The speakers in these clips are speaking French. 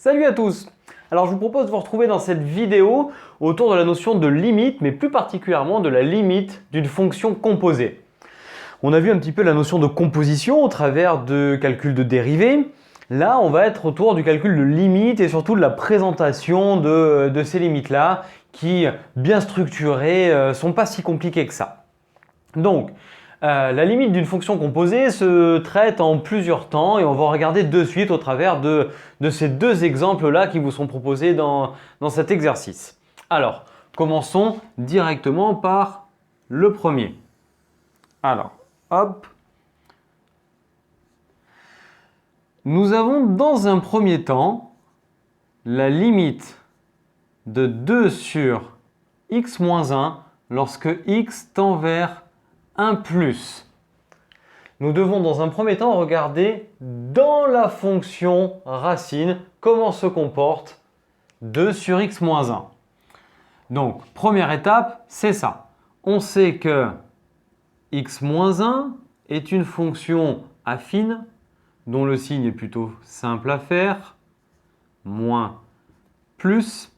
Salut à tous! Alors je vous propose de vous retrouver dans cette vidéo autour de la notion de limite, mais plus particulièrement de la limite d'une fonction composée. On a vu un petit peu la notion de composition au travers de calcul de dérivée. Là, on va être autour du calcul de limite et surtout de la présentation de ces limites-là qui, bien structurées, sont pas si compliquées que ça. Donc, la limite d'une fonction composée se traite en plusieurs temps et on va regarder de suite au travers de ces deux exemples-là qui vous sont proposés dans cet exercice. Alors, commençons directement par le premier. Alors, hop. Nous avons dans un premier temps la limite de 2 sur x moins 1 lorsque x tend vers 1 plus. Nous devons dans un premier temps regarder dans la fonction racine comment se comporte 2 sur x moins 1. Donc, première étape, c'est ça. On sait que x moins 1 est une fonction affine dont le signe est plutôt simple à faire, moins plus.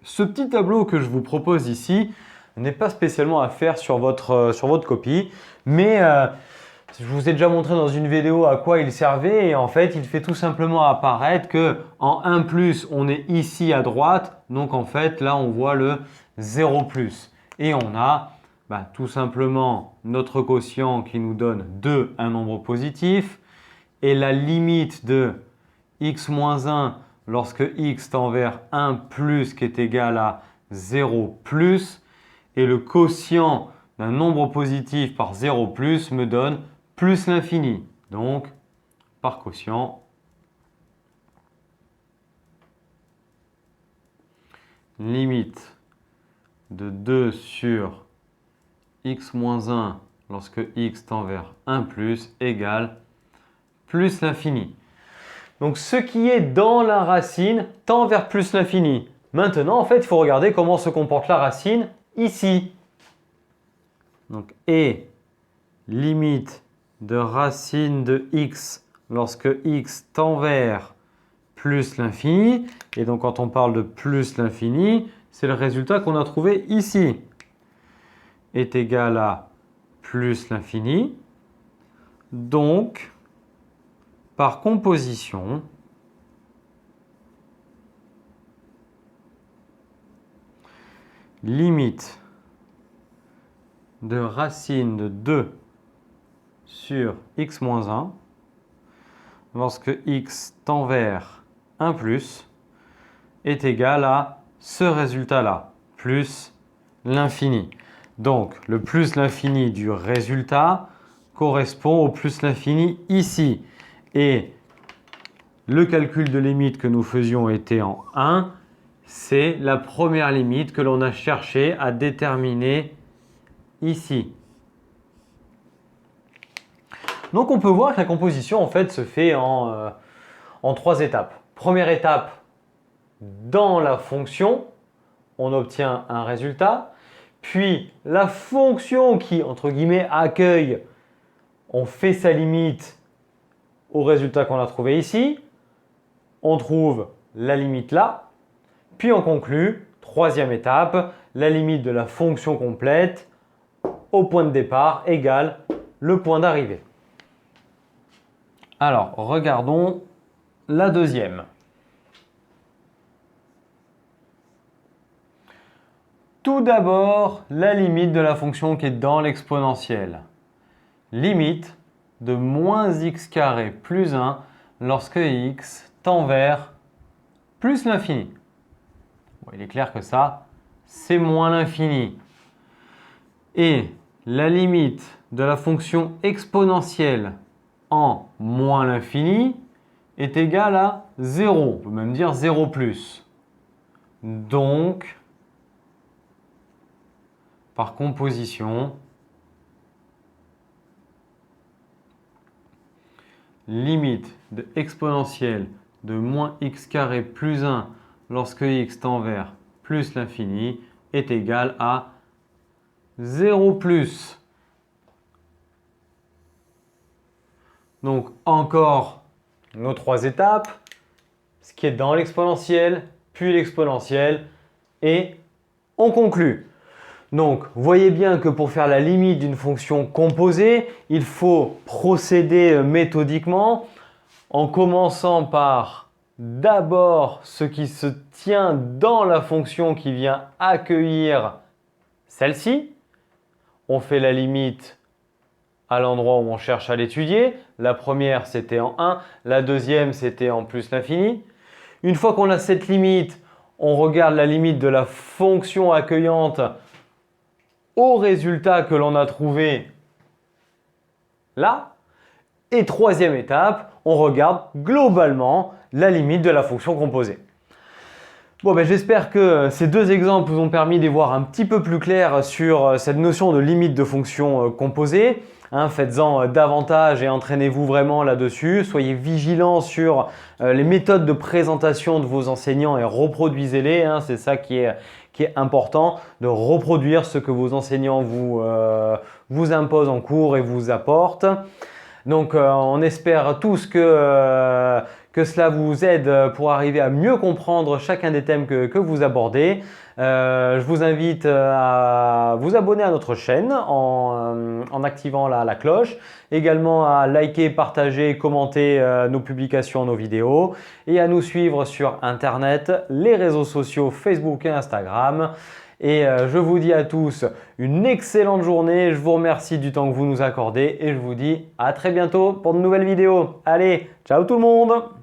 Ce petit tableau que je vous propose ici n'est pas spécialement à faire sur votre copie, mais je vous ai déjà montré dans une vidéo à quoi il servait et en fait il fait tout simplement apparaître que en 1 plus on est ici à droite, donc en fait là on voit le 0 plus et on a tout simplement notre quotient qui nous donne 2, un nombre positif, et la limite de x moins 1 lorsque x tend vers 1 plus qui est égal à 0 plus, et le quotient d'un nombre positif par 0 plus me donne plus l'infini. Donc, par quotient, limite de 2 sur x moins 1 lorsque x tend vers 1 plus égale plus l'infini. Donc, ce qui est dans la racine tend vers plus l'infini. Maintenant, en fait, il faut regarder comment se comporte la racine ici. Donc, et limite de racine de x lorsque x tend vers plus l'infini. Et donc, quand on parle de plus l'infini, c'est le résultat qu'on a trouvé ici. Est égal à plus l'infini. Donc, par composition, limite de racine de 2 sur x moins 1 lorsque x tend vers 1 plus est égal à ce résultat-là, plus l'infini. Donc, le plus l'infini du résultat correspond au plus l'infini ici. Et le calcul de limite que nous faisions était en 1. C'est la première limite que l'on a cherché à déterminer ici. Donc on peut voir que la composition en fait se fait en 3 étapes. Première étape, dans la fonction, on obtient un résultat. Puis la fonction qui, entre guillemets, accueille, on fait sa limite au résultat qu'on a trouvé ici. On trouve la limite là. Puis on conclut, troisième étape, la limite de la fonction complète au point de départ égale le point d'arrivée. Alors, regardons la deuxième. Tout d'abord, la limite de la fonction qui est dans l'exponentielle. Limite de moins x carré plus 1 lorsque x tend vers plus l'infini. Bon, il est clair que ça, c'est moins l'infini. Et la limite de la fonction exponentielle en moins l'infini est égale à 0. On peut même dire 0 plus. Donc, par composition, limite de exponentielle de moins x carré plus 1 lorsque x tend vers plus l'infini est égal à 0 plus. Donc encore nos 3 étapes. ce qui est dans l'exponentielle, puis l'exponentielle, et on conclut. Donc, voyez bien que pour faire la limite d'une fonction composée, il faut procéder méthodiquement en commençant par d'abord ce qui se tient dans la fonction qui vient accueillir celle-ci. On fait la limite à l'endroit où on cherche à l'étudier. La première, c'était en 1. La deuxième, c'était en plus l'infini. Une fois qu'on a cette limite, on regarde la limite de la fonction accueillante au résultat que l'on a trouvé là. Et troisième étape, on regarde globalement la limite de la fonction composée. Bon, j'espère que ces deux exemples vous ont permis d'y voir un petit peu plus clair sur cette notion de limite de fonction composée. Faites-en davantage et entraînez-vous vraiment là-dessus. Soyez vigilants sur les méthodes de présentation de vos enseignants et reproduisez-les. C'est ça qui est important, de reproduire ce que vos enseignants vous imposent en cours et vous apportent. Donc, on espère tous que cela vous aide pour arriver à mieux comprendre chacun des thèmes que vous abordez. Je vous invite à vous abonner à notre chaîne en activant la cloche. Également à liker, partager, commenter nos publications, nos vidéos. Et à nous suivre sur Internet, les réseaux sociaux Facebook et Instagram. Et je vous dis à tous une excellente journée. Je vous remercie du temps que vous nous accordez et je vous dis à très bientôt pour de nouvelles vidéos. Allez, ciao tout le monde!